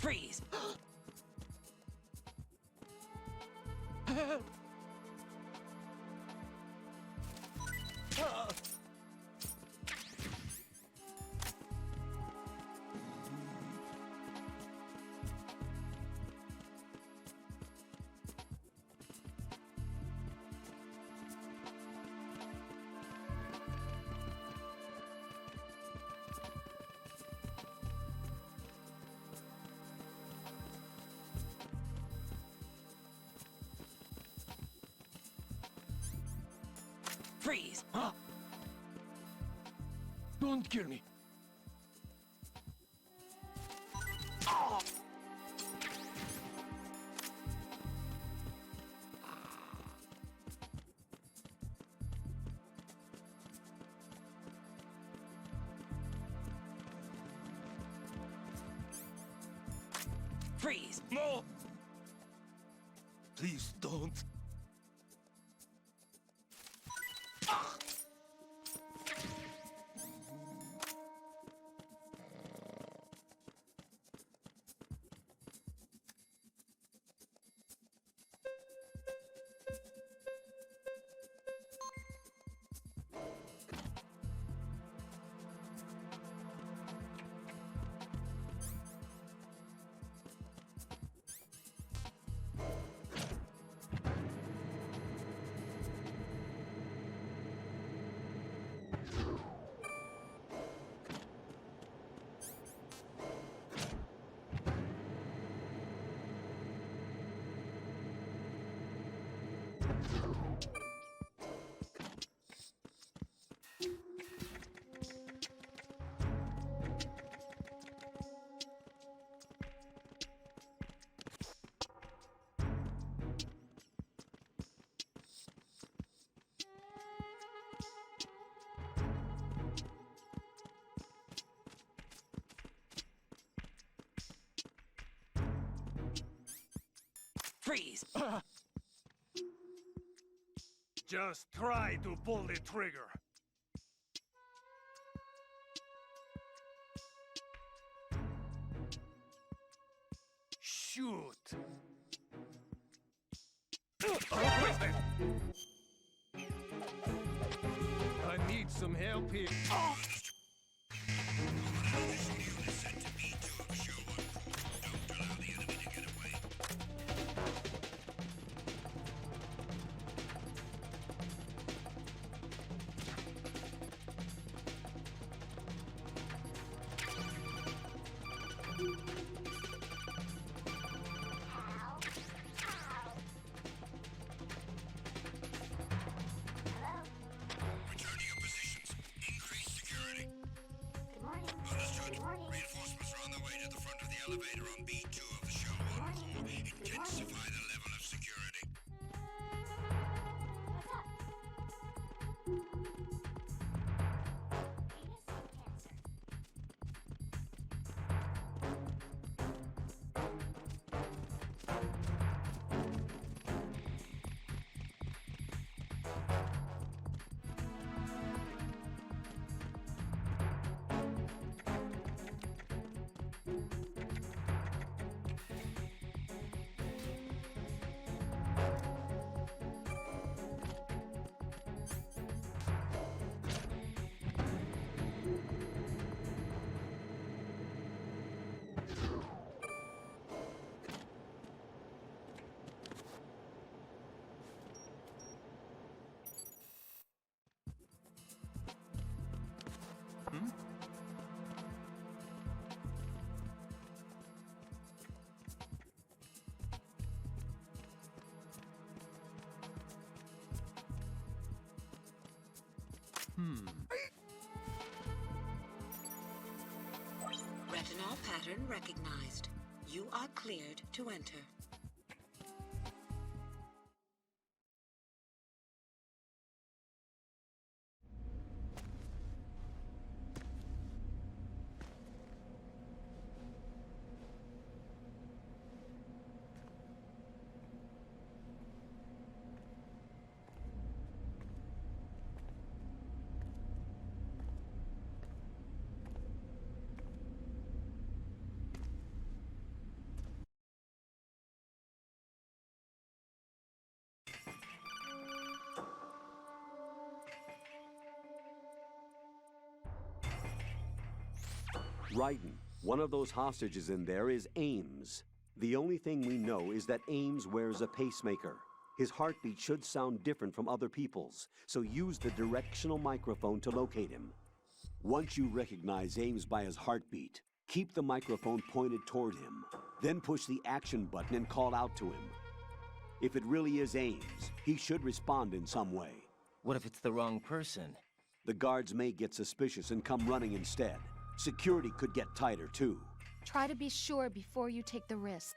Freeze! Freeze! Huh? Don't kill me. Oh. Freeze! No! Please don't. Freeze! Just try to pull the trigger. Shoot! I need some help here. Oh. Elevator on B2 of the show on core. Intensify the level of security. What's up? Venus and Cancer. Retinol pattern recognized. You are cleared to enter. Raiden, one of those hostages in there is Ames. The only thing we know is that Ames wears a pacemaker. His heartbeat should sound different from other people's, so use the directional microphone to locate him. Once you recognize Ames by his heartbeat, keep the microphone pointed toward him. Then push the action button and call out to him. If it really is Ames, he should respond in some way. What if it's the wrong person? The guards may get suspicious and come running instead. Security could get tighter, too. Try to be sure before you take the risk.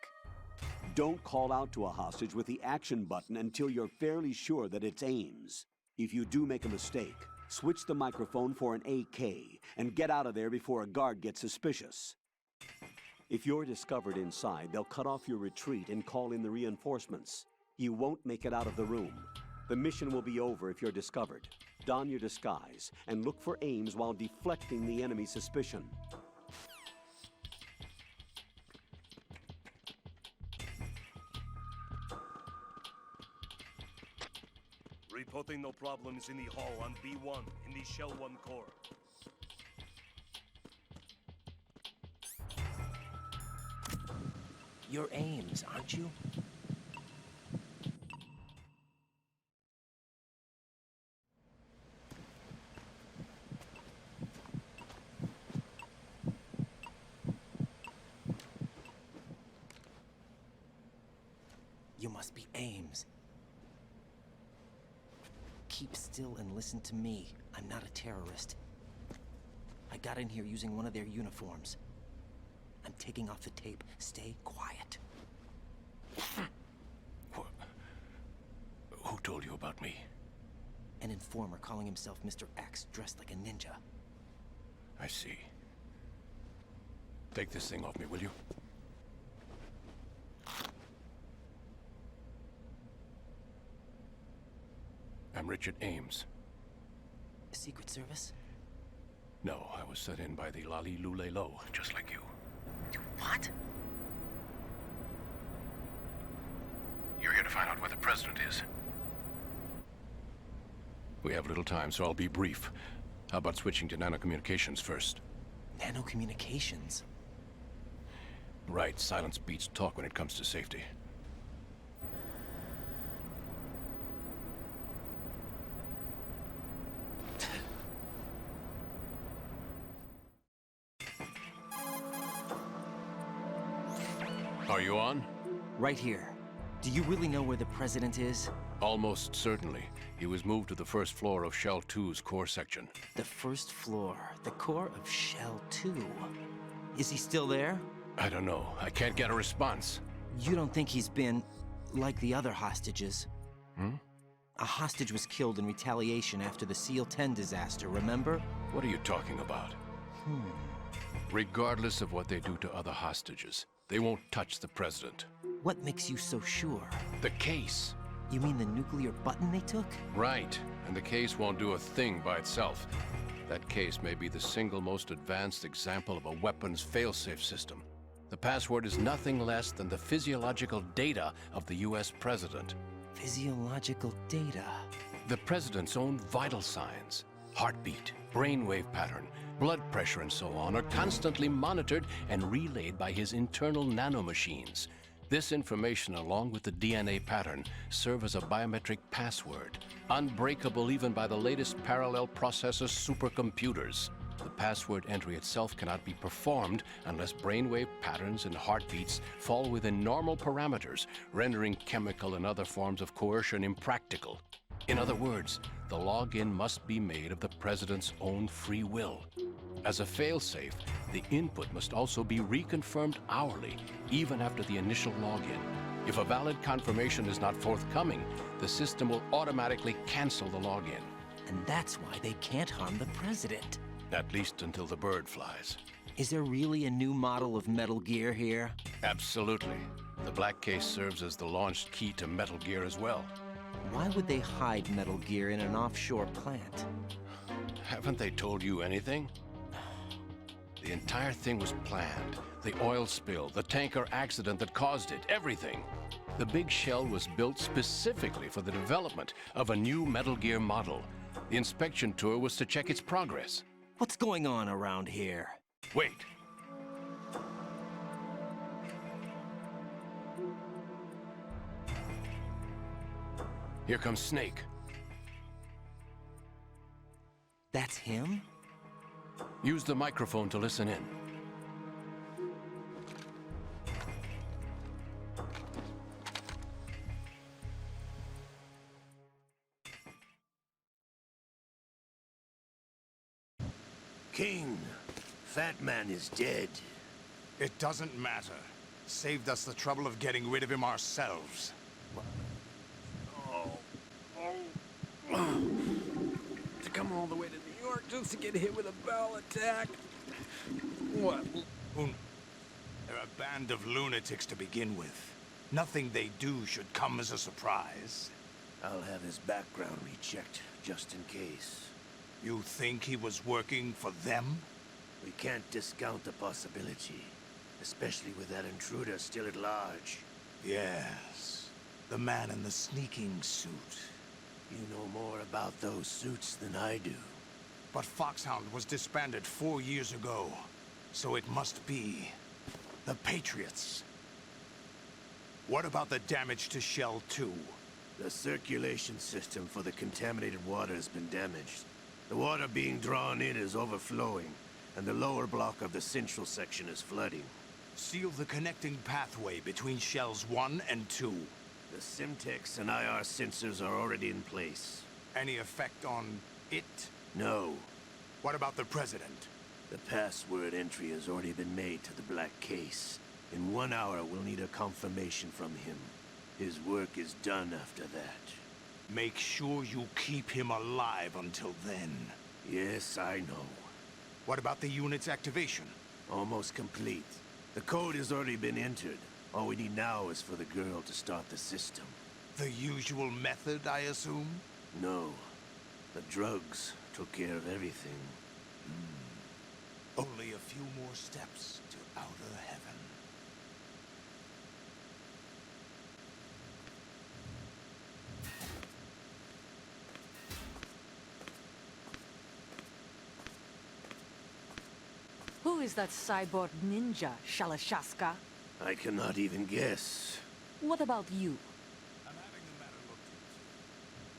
Don't call out to a hostage with the action button until you're fairly sure that it's Ames. If you do make a mistake, switch the microphone for an AK and get out of there before a guard gets suspicious. If you're discovered inside, they'll cut off your retreat and call in the reinforcements. You won't make it out of the room. The mission will be over if you're discovered. Don your disguise and look for Ames while deflecting the enemy's suspicion. Reporting no problems in the hall on B1 in the Shell 1 core. You're Ames, aren't you? You must be Ames. Keep still and listen to me. I'm not a terrorist. I got in here using one of their uniforms. I'm taking off the tape. Stay quiet. Who told you about me? An informer calling himself Mr. X, dressed like a ninja. I see. Take this thing off me, will you? I'm Richard Ames. Secret Service? No, I was sent in by the Lali Lule Lo, just like you. You what? You're here to find out where the president is. We have little time, so I'll be brief. How about switching to nanocommunications first? Nanocommunications? Right, silence beats talk when it comes to safety. Are you on? Right here. Do you really know where the president is? Almost certainly. He was moved to the first floor of Shell 2's core section. The first floor. The core of Shell 2. Is he still there? I don't know. I can't get a response. You don't think he's been like the other hostages? A hostage was killed in retaliation after the SEAL 10 disaster, remember? What are you talking about? Regardless of what they do to other hostages, they won't touch the president. What makes you so sure? The case. You mean the nuclear button they took? Right. And the case won't do a thing by itself. That case may be the single most advanced example of a weapons failsafe system. The password is nothing less than the physiological data of the US president. Physiological data? The president's own vital signs, heartbeat, brainwave pattern, blood pressure and so on are constantly monitored and relayed by his internal nanomachines. This information, along with the DNA pattern, serve as a biometric password, unbreakable even by the latest parallel processor supercomputers. The password entry itself cannot be performed unless brainwave patterns and heartbeats fall within normal parameters, rendering chemical and other forms of coercion impractical. In other words, the login must be made of the president's own free will. As a failsafe, the input must also be reconfirmed hourly, even after the initial login. If a valid confirmation is not forthcoming, the system will automatically cancel the login. And that's why they can't harm the president. At least until the bird flies. Is there really a new model of Metal Gear here? Absolutely. The black case serves as the launch key to Metal Gear as well. Why would they hide Metal Gear in an offshore plant? Haven't they told you anything? The entire thing was planned. The oil spill, the tanker accident that caused it, everything. The big shell was built specifically for the development of a new Metal Gear model. The inspection tour was to check its progress. What's going on around here? Wait, Here comes Snake. That's him? Use the microphone to listen in. King, Fat Man is dead. It doesn't matter. Saved us the trouble of getting rid of him ourselves. To come all the way to New York just to get hit with a bowel attack? What? They're a band of lunatics to begin with. Nothing they do should come as a surprise. I'll have his background rechecked, just in case. You think he was working for them? We can't discount the possibility, especially with that intruder still at large. Yes. The man in the sneaking suit. You know more about those suits than I do. But Foxhound was disbanded 4 years ago, so it must be the Patriots. What about the damage to Shell 2? The circulation system for the contaminated water has been damaged. The water being drawn in is overflowing, and the lower block of the central section is flooding. Seal the connecting pathway between Shells 1 and 2. The Simtex and IR sensors are already in place. Any effect on it? No. What about the President? The password entry has already been made to the black case. In 1 hour, we'll need a confirmation from him. His work is done after that. Make sure you keep him alive until then. Yes, I know. What about the unit's activation? Almost complete. The code has already been entered. All we need now is for the girl to start the system. The usual method, I assume? No. The drugs took care of everything. Only a few more steps to outer heaven. Who is that cyborg ninja, Shalashaska? I cannot even guess. What about you? I'm having the matter looked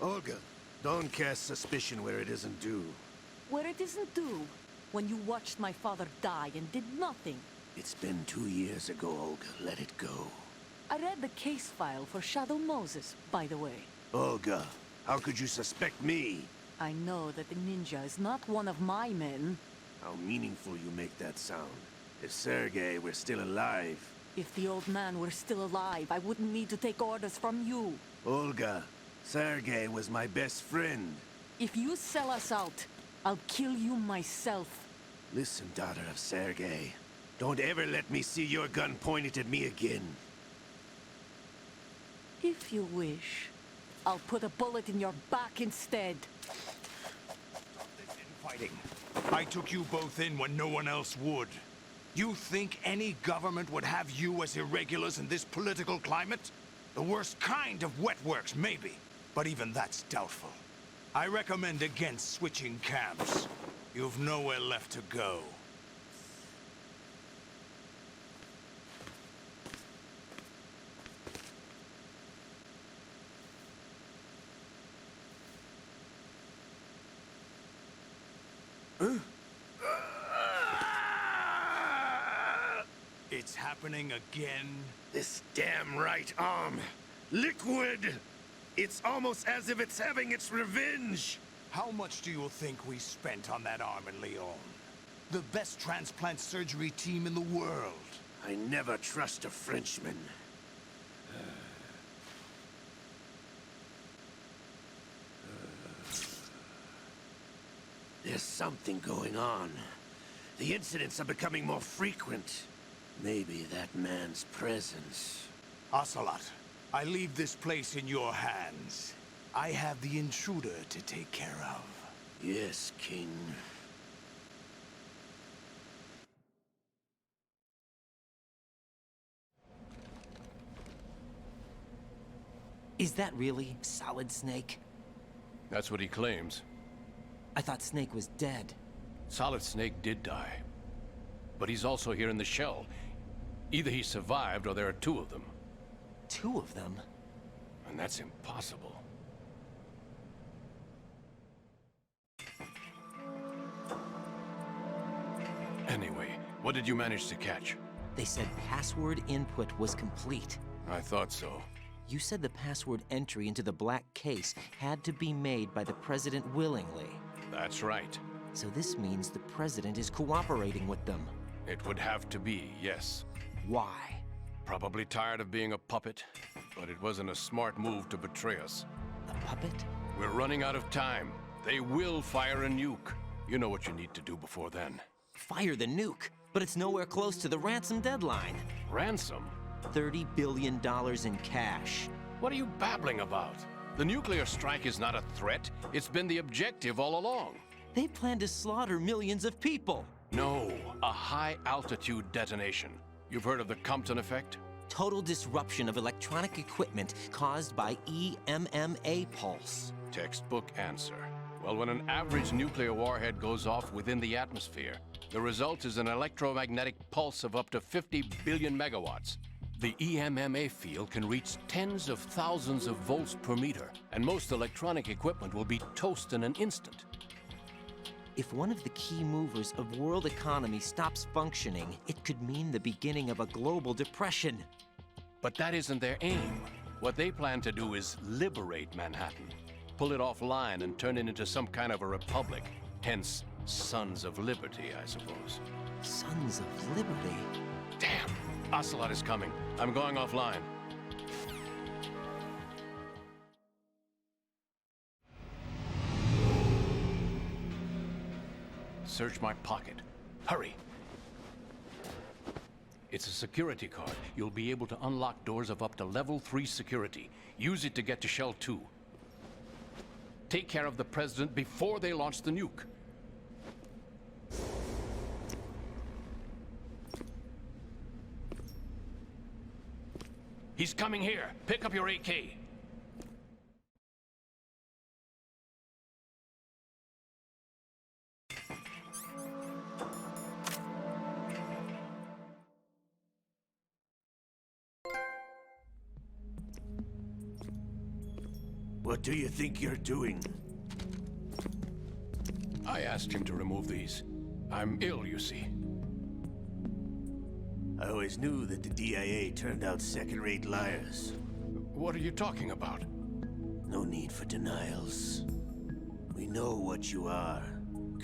into. Olga, don't cast suspicion where it isn't due. Where it isn't due, when you watched my father die and did nothing. It's been 2 years ago, Olga. Let it go. I read the case file for Shadow Moses, by the way. Olga, how could you suspect me? I know that the ninja is not one of my men. How meaningful you make that sound. If Sergei were still alive... If the old man were still alive, I wouldn't need to take orders from you. Olga, Sergei was my best friend. If you sell us out, I'll kill you myself. Listen, daughter of Sergei. Don't ever let me see your gun pointed at me again. If you wish, I'll put a bullet in your back instead. Stop this infighting. I took you both in when no one else would. You think any government would have you as irregulars in this political climate? The worst kind of wet works, maybe. But even that's doubtful. I recommend against switching camps. You've nowhere left to go. It's happening again? This damn right arm. Liquid! It's almost as if it's having its revenge! How much do you think we spent on that arm in Lyon? The best transplant surgery team in the world. I never trust a Frenchman. There's something going on. The incidents are becoming more frequent. Maybe that man's presence. Ocelot, I leave this place in your hands. I have the intruder to take care of. Yes, King. Is that really Solid Snake? That's what he claims. I thought Snake was dead. Solid Snake did die. But he's also here in the shell. Either he survived or there are two of them. Two of them? And that's impossible. What did you manage to catch? They said password input was complete. I thought so. You said the password entry into the black case had to be made by the president willingly. That's right. So this means the president is cooperating with them. It would have to be, yes. Why? Probably tired of being a puppet, but it wasn't a smart move to betray us. A puppet? We're running out of time. They will fire a nuke. You know what you need to do before then. Fire the nuke? But it's nowhere close to the ransom deadline. Ransom? $30 billion in cash. What are you babbling about? The nuclear strike is not a threat. It's been the objective all along. They plan to slaughter millions of people. No, a high-altitude detonation. You've heard of the Compton effect? Total disruption of electronic equipment caused by EMMA pulse. Textbook answer. Well, when an average nuclear warhead goes off within the atmosphere, the result is an electromagnetic pulse of up to 50 billion megawatts. The EMMA field can reach tens of thousands of volts per meter, and most electronic equipment will be toast in an instant. If one of the key movers of world economy stops functioning, it could mean the beginning of a global depression. But that isn't their aim. What they plan to do is liberate Manhattan. Pull it offline and turn it into some kind of a republic. Hence, Sons of Liberty, I suppose. Sons of Liberty? Damn! Ocelot is coming. I'm going offline. Search my pocket. Hurry! It's a security card. You'll be able to unlock doors of up to level 3 security. Use it to get to Shell 2. Take care of the president before they launch the nuke. He's coming here. Pick up your AK. What do you think you're doing? I asked him to remove these. I'm ill, you see. I always knew that the DIA turned out second-rate liars. What are you talking about? No need for denials. We know what you are,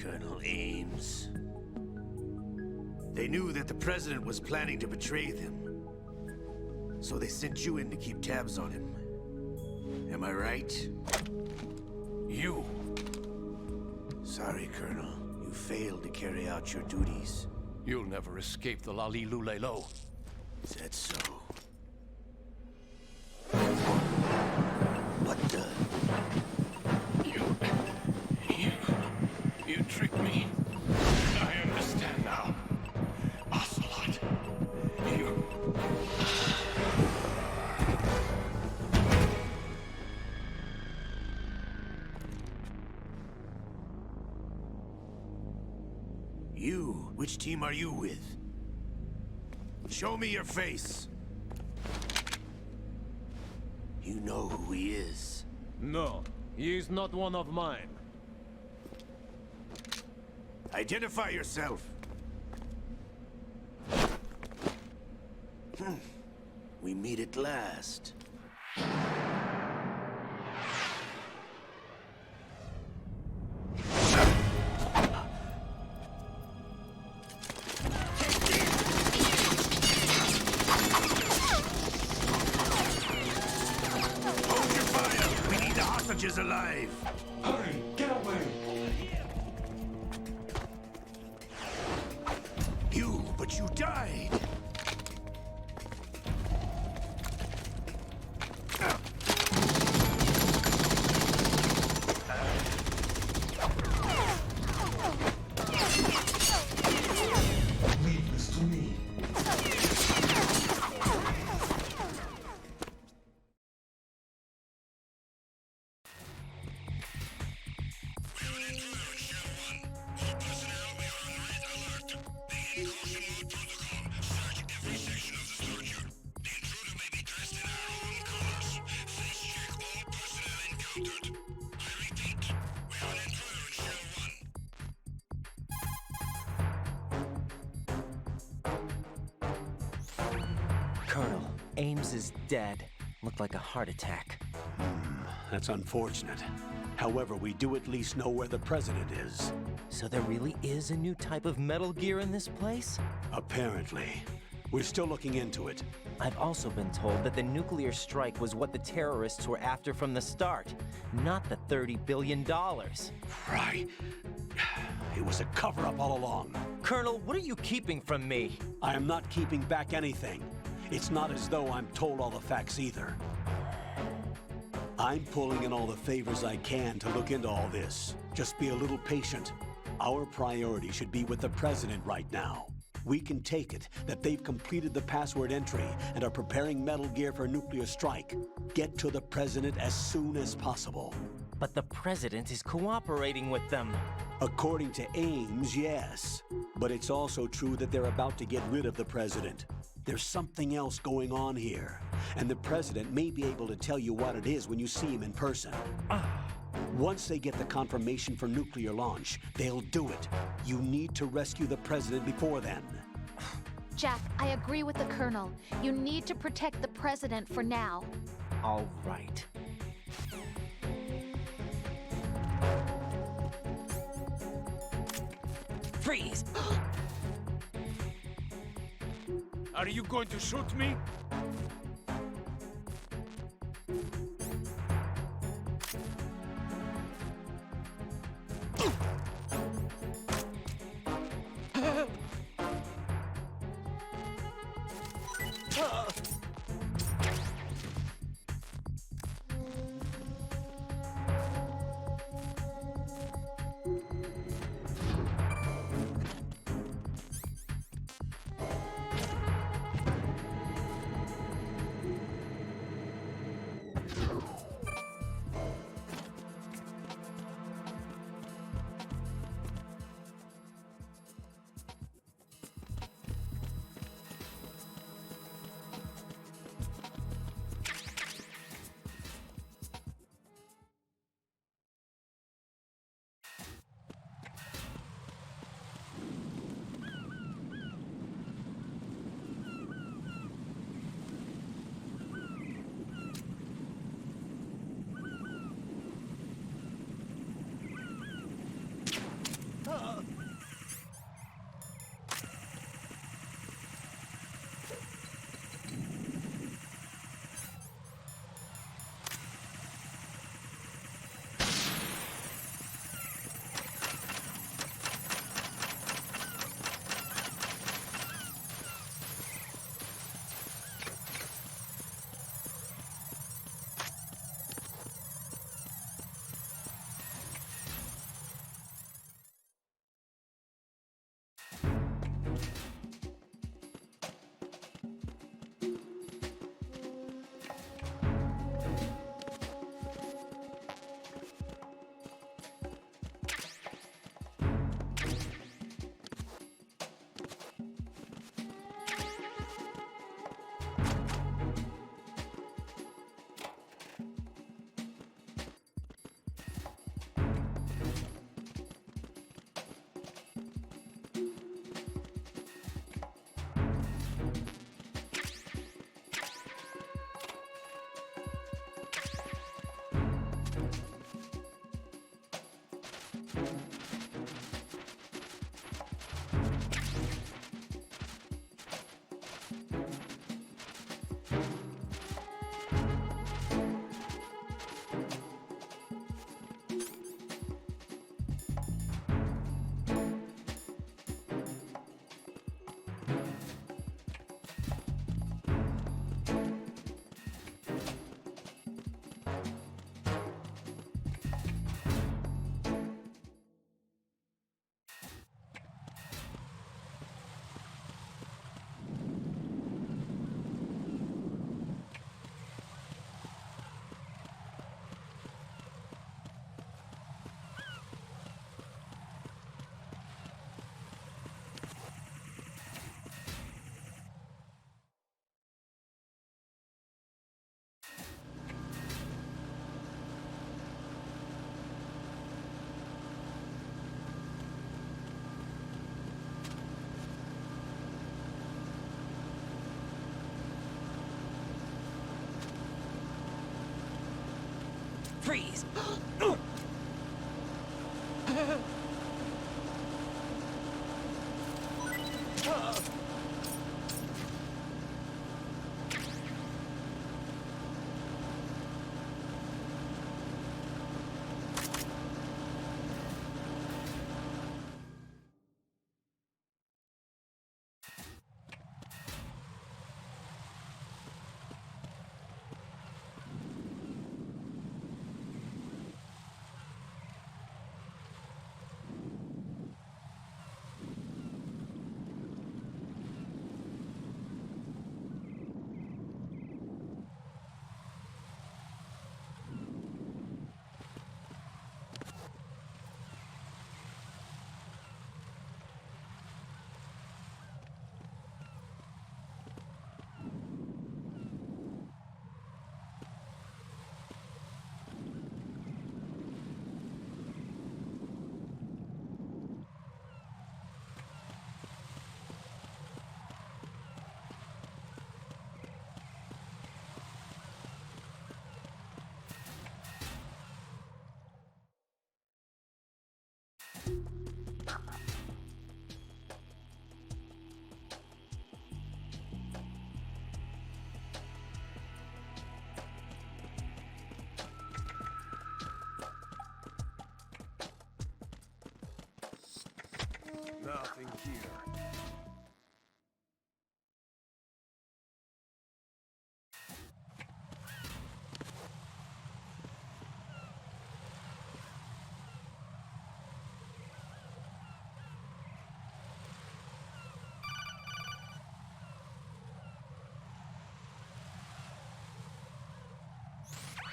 Colonel Ames. They knew that the president was planning to betray them. So they sent you in to keep tabs on him. Am I right? You. Sorry, Colonel. You failed to carry out your duties. You'll never escape the Lali-Lu-Le-Lo. Is that so? What the? You tricked me. I understand now. Ocelot. You... You? Which team are you with? Show me your face. You know who he is. No, he is not one of mine. Identify yourself. We meet at last. Is alive. Hurry, get away! But you died. Leave this to me. Ames is dead. Looked like a heart attack. That's unfortunate. However, we do at least know where the president is. So there really is a new type of Metal Gear in this place? Apparently. We're still looking into it. I've also been told that the nuclear strike was what the terrorists were after from the start, not the $30 billion. Right. It was a cover-up all along. Colonel, what are you keeping from me? I am not keeping back anything. It's not as though I'm told all the facts either. I'm pulling in all the favors I can to look into all this. Just be a little patient. Our priority should be with the president right now. We can take it that they've completed the password entry and are preparing Metal Gear for a nuclear strike. Get to the president as soon as possible. But the president is cooperating with them. According to Ames, yes. But it's also true that they're about to get rid of the president. There's something else going on here, and the president may be able to tell you what it is when you see him in person. Once they get the confirmation for nuclear launch, they'll do it. You need to rescue the president before then. Jack, I agree with the Colonel. You need to protect the president for now. All right. Freeze! Are you going to shoot me? Freeze! Nothing here.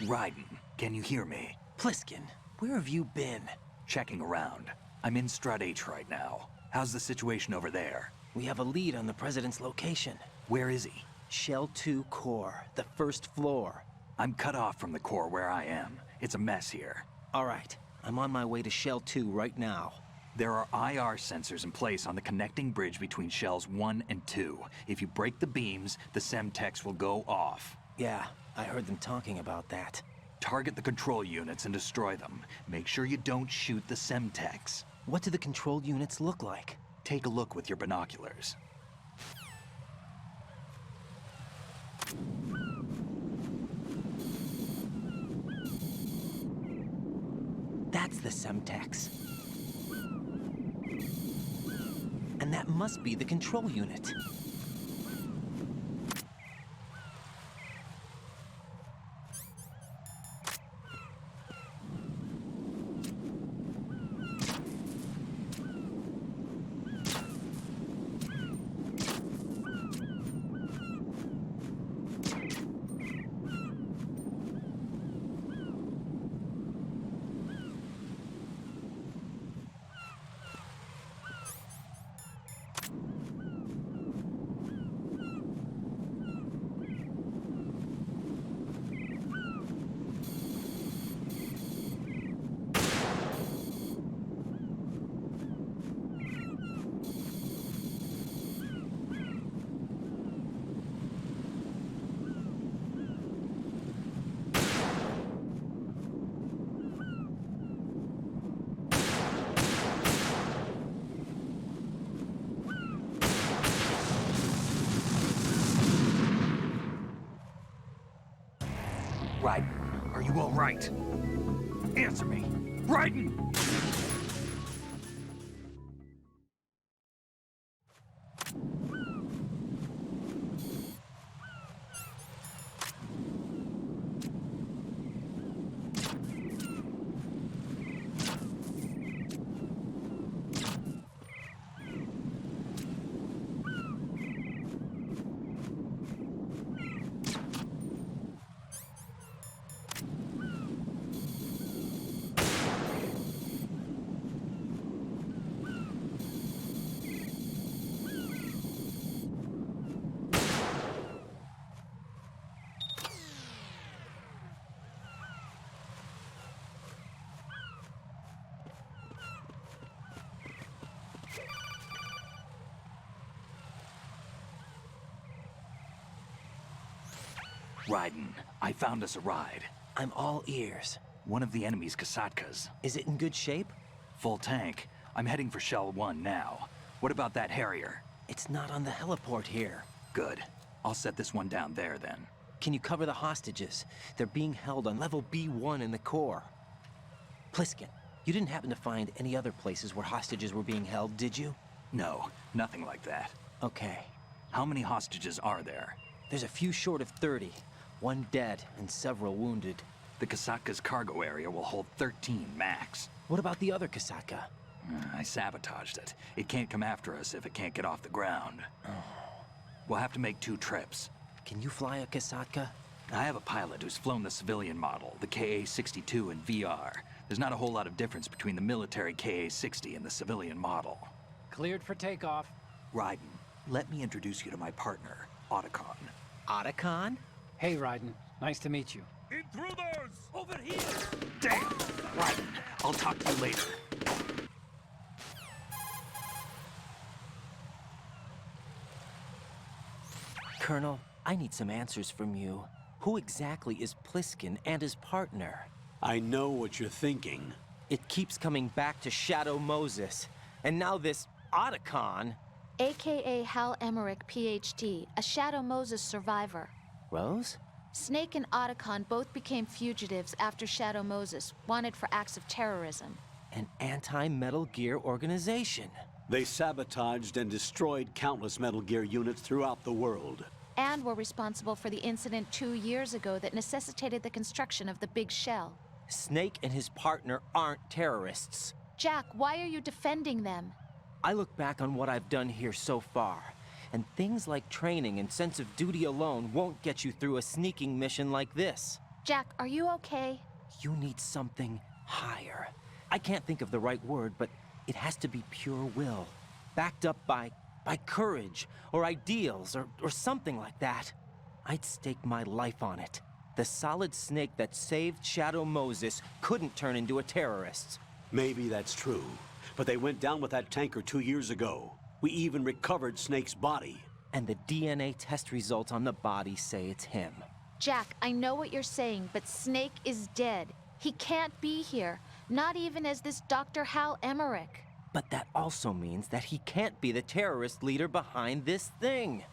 Raiden, can you hear me? Pliskin, where have you been? Checking around. I'm in Strut H right now. How's the situation over there? We have a lead on the President's location. Where is he? Shell 2 core, the first floor. I'm cut off from the core where I am. It's a mess here. All right, I'm on my way to Shell 2 right now. There are IR sensors in place on the connecting bridge between Shells 1 and 2. If you break the beams, the Semtex will go off. Yeah, I heard them talking about that. Target the control units and destroy them. Make sure you don't shoot the Semtex. What do the control units look like? Take a look with your binoculars. That's the Semtex. And that must be the control unit. Raiden, are you all right? Answer me. Raiden! Raiden, I found us a ride. I'm all ears. One of the enemy's Kasatkas. Is it in good shape? Full tank. I'm heading for Shell 1 now. What about that Harrier? It's not on the heliport here. Good. I'll set this one down there then. Can you cover the hostages? They're being held on level B1 in the core. Pliskin, you didn't happen to find any other places where hostages were being held, did you? No, nothing like that. Okay. How many hostages are there? There's a few short of 30. One dead and several wounded. The Kasatka's cargo area will hold 13 max. What about the other Kasatka? I sabotaged it. It can't come after us if it can't get off the ground. We'll have to make 2 trips. Can you fly a Kasatka? I have a pilot who's flown the civilian model, the KA-62 in VR. There's not a whole lot of difference between the military KA-60 and the civilian model. Cleared for takeoff. Raiden, let me introduce you to my partner, Otacon. Otacon? Hey, Raiden. Nice to meet you. Intruders! Over here! Damn! Raiden, I'll talk to you later. Colonel, I need some answers from you. Who exactly is Pliskin and his partner? I know what you're thinking. It keeps coming back to Shadow Moses. And now this Otacon. AKA Hal Emmerich, PhD, a Shadow Moses survivor. Rose? Snake and Otacon both became fugitives after Shadow Moses, wanted for acts of terrorism. An anti-Metal Gear organization. They sabotaged and destroyed countless Metal Gear units throughout the world. And were responsible for the incident 2 years ago that necessitated the construction of the Big Shell. Snake and his partner aren't terrorists. Jack, why are you defending them? I look back on what I've done here so far, and things like training and sense of duty alone won't get you through a sneaking mission like this. Jack, are you okay? You need something higher. I can't think of the right word, but it has to be pure will, backed up by courage, or ideals, or something like that. I'd stake my life on it. The solid Snake that saved Shadow Moses couldn't turn into a terrorist. Maybe that's true, but they went down with that tanker 2 years ago. We even recovered Snake's body. And the DNA test results on the body say it's him. Jack, I know what you're saying, but Snake is dead. He can't be here, not even as this Dr. Hal Emmerich. But that also means that he can't be the terrorist leader behind this thing.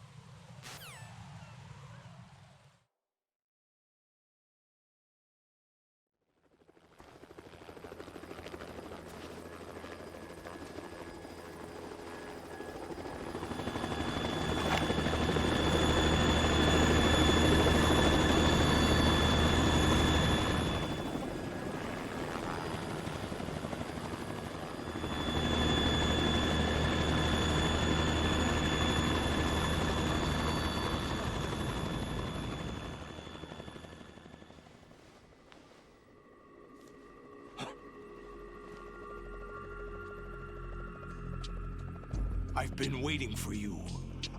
I've been waiting for you.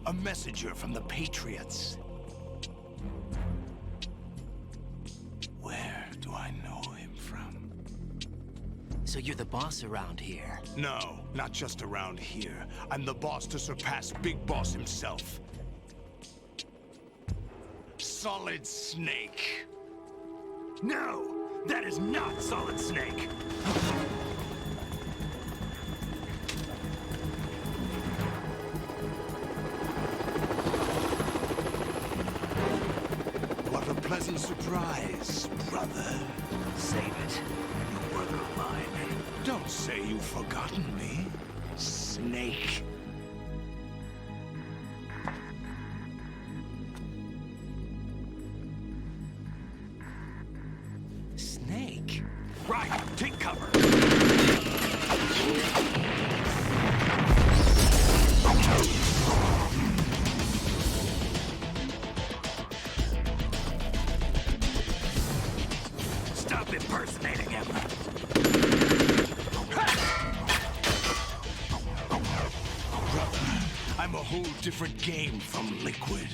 A messenger from the Patriots. Where do I know him from? So you're the boss around here? No, not just around here. I'm the boss to surpass Big Boss himself. Solid Snake. No! That is not Solid Snake! What a pleasant surprise, brother. Save it. You'll work on mine. Don't say you've forgotten me, Snake. Snake? Right, take cover. Stop impersonating him. Brother, I'm a whole different game from Liquid.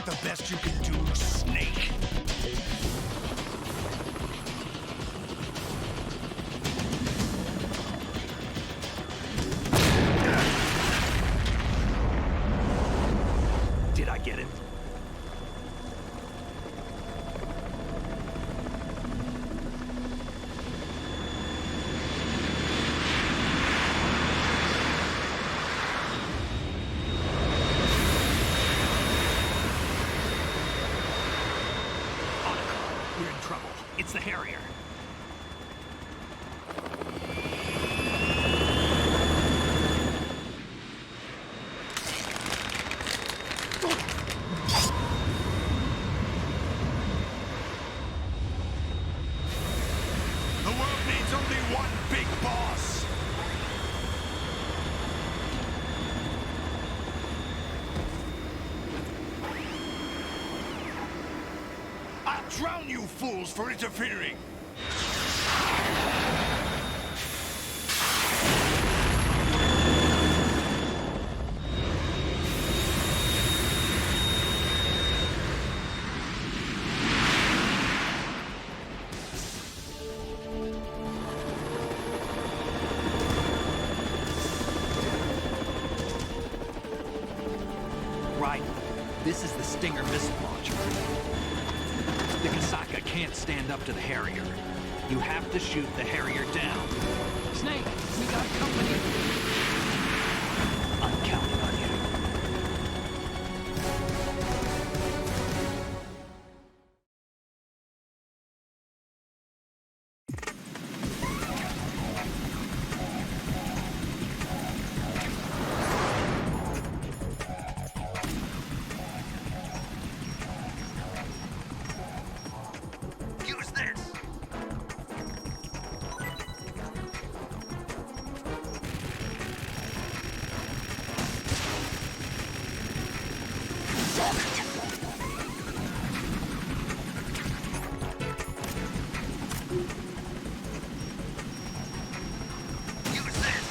that the best you can do, Snake? Did I get it? We're in trouble. It's the Harrier. The world needs only one big boss. I'll drown you fools for interfering! Right. This is the Stinger missile launcher. The Kasaka can't stand up to the Harrier. You have to shoot the Harrier down. Snake, we got company. I'm counting on you. Use this! Use this!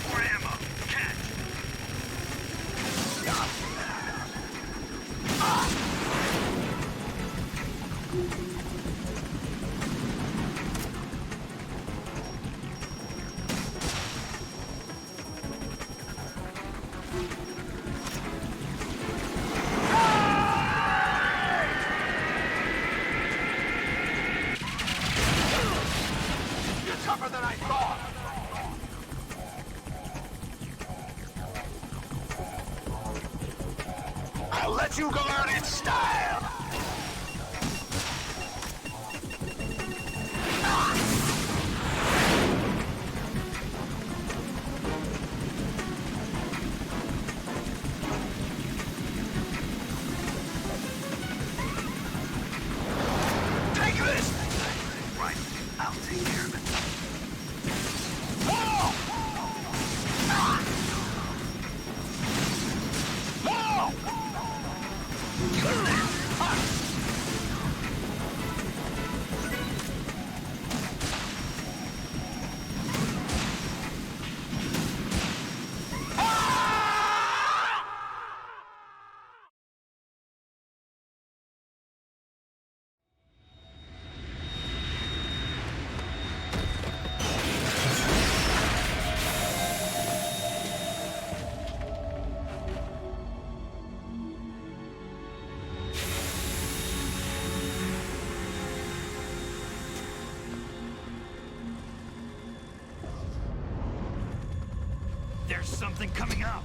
More ammo! Catch! You're tougher than I thought! I'll let you go out in style! Take this! Right, I'll take care of it. Whoa! There's something coming up.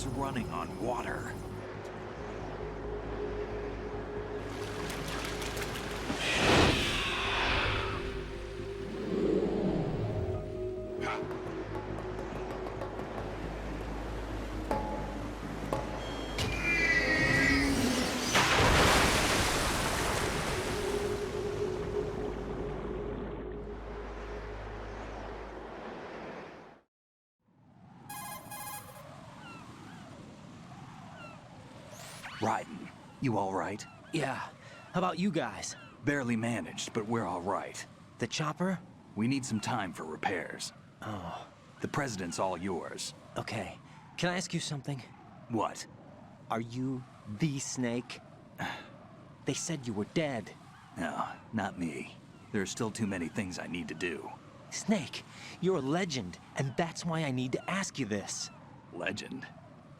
What's running on water? Raiden, you all right? Yeah. How about you guys? Barely managed, but we're all right. The chopper? We need some time for repairs. Oh. The president's all yours. Okay. Can I ask you something? What? Are you the Snake? They said you were dead. No, not me. There are still too many things I need to do. Snake, you're a legend, and that's why I need to ask you this. Legend?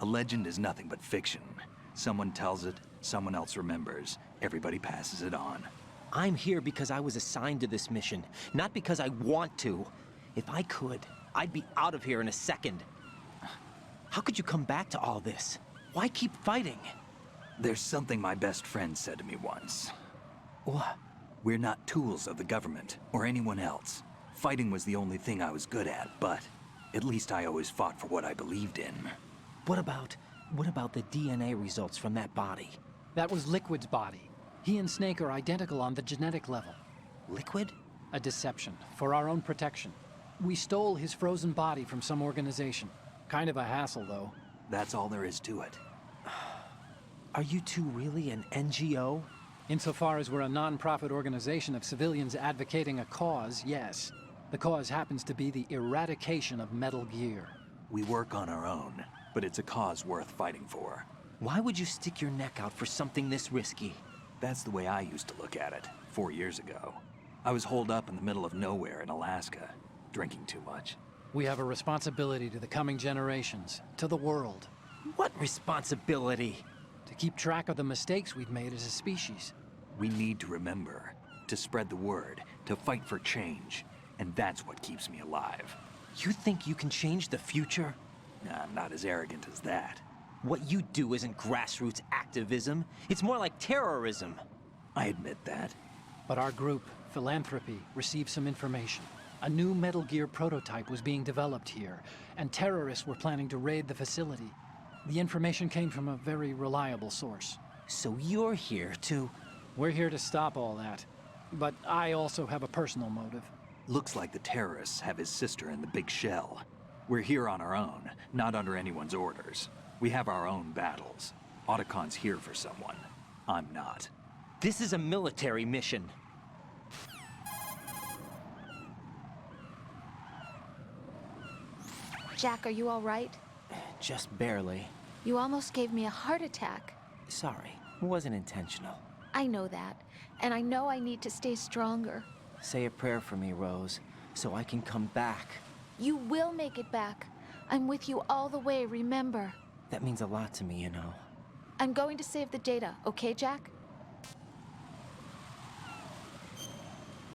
A legend is nothing but fiction. Someone tells it, someone else remembers. Everybody passes it on. I'm here because I was assigned to this mission, not because I want to. If I could, I'd be out of here in a second. How could you come back to all this? Why keep fighting? There's something my best friend said to me once. What? We're not tools of the government, or anyone else. Fighting was the only thing I was good at, but at least I always fought for what I believed in. What about the DNA results from that body? That was Liquid's body. He and Snake are identical on the genetic level. Liquid? A deception, for our own protection. We stole his frozen body from some organization. Kind of a hassle, though. That's all there is to it. Are you two really an NGO? Insofar as we're a non-profit organization of civilians advocating a cause, yes. The cause happens to be the eradication of Metal Gear. We work on our own, but it's a cause worth fighting for. Why would you stick your neck out for something this risky? That's the way I used to look at it, 4 years ago. I was holed up in the middle of nowhere in Alaska, drinking too much. We have a responsibility to the coming generations, to the world. What responsibility? To keep track of the mistakes we've made as a species. We need to remember, to spread the word, to fight for change. And that's what keeps me alive. You think you can change the future? I'm not as arrogant as that. What you do isn't grassroots activism. It's more like terrorism. I admit that. But our group, Philanthropy, received some information. A new Metal Gear prototype was being developed here, and terrorists were planning to raid the facility. The information came from a very reliable source. So you're here to... We're here to stop all that. But I also have a personal motive. Looks like the terrorists have his sister in the big shell. We're here on our own, not under anyone's orders. We have our own battles. Otacon's here for someone. I'm not. This is a military mission. Jack, are you all right? Just barely. You almost gave me a heart attack. Sorry, it wasn't intentional. I know that, and I know I need to stay stronger. Say a prayer for me, Rose, so I can come back. You will make it back. I'm with you all the way, remember? That means a lot to me, you know. I'm going to save the data, okay, Jack?